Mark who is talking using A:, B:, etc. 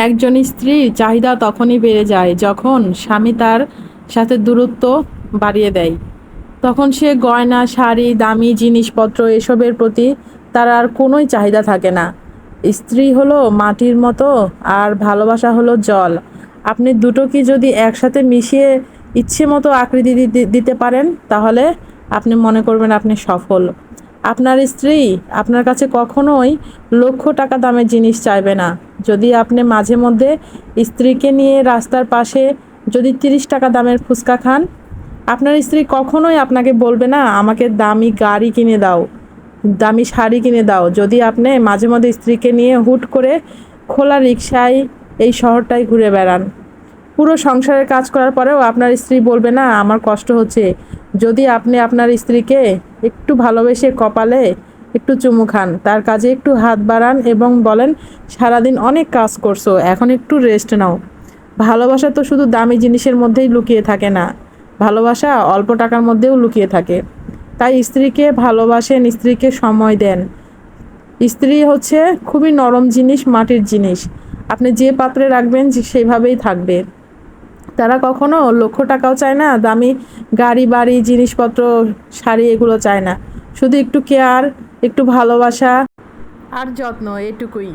A: একজন স্ত্রীর চাহিদা তখনই বেড়ে যায় যখন স্বামী তার সাথে দূরত্ব বাড়িয়ে দেয়। তখন সে গয়না, শাড়ি, দামি জিনিসপত্র এসবের প্রতি তার আর কোনোই চাহিদা থাকে না। স্ত্রী হলো মাটির মতো আর ভালোবাসা হলো জল। আপনি দুটো কি যদি একসাথে মিশিয়ে ইচ্ছে মতো আকৃতি দিতে পারেন, তাহলে আপনি মনে করবেন আপনি সফল। আপনার স্ত্রী আপনার কাছে কখনোই লক্ষ টাকা দামের জিনিস চাইবে না। যদি আপনি মাঝে মধ্যে স্ত্রীকে নিয়ে রাস্তার পাশে যদি 30 টাকা দামের ফুচকা খান, আপনার স্ত্রী কখনোই আপনাকে বলবে না আমাকে দামি গাড়ি কিনে দাও, দামি শাড়ি কিনে দাও। যদি আপনি মাঝে মধ্যে স্ত্রীকে নিয়ে হুট করে খোলা রিকশায় এই শহরটায় ঘুরে বেড়ান, পুরো সংসারের কাজ করার পরেও আপনার স্ত্রী বলবে না আমার কষ্ট হচ্ছে। যদি আপনি আপনার স্ত্রীকে একটু ভালোবেসে কপালে একটু চুমু খান, তার কাজে একটু হাত বাড়ান এবং বলেন সারাদিন অনেক কাজ করছো, এখন একটু রেস্ট নাও। ভালোবাসা তো শুধু দামি জিনিসের মধ্যেই লুকিয়ে থাকে না, ভালোবাসা অল্প টাকার মধ্যেও লুকিয়ে থাকে। তাই স্ত্রীকে ভালোবাসেন, স্ত্রীকে সময় দেন। স্ত্রী হচ্ছে খুবই নরম জিনিস, মাটির জিনিস। আপনি যে পাত্রে রাখবেন সেইভাবেই থাকবে। তারা কখনো লক্ষ টাকাও চায় না, দামি গাড়ি, বাড়ি, জিনিসপত্র, শাড়ি এগুলো চায় না। শুধু একটু কেয়ার, একটু ভালোবাসা আর যত্ন, এটুকুই।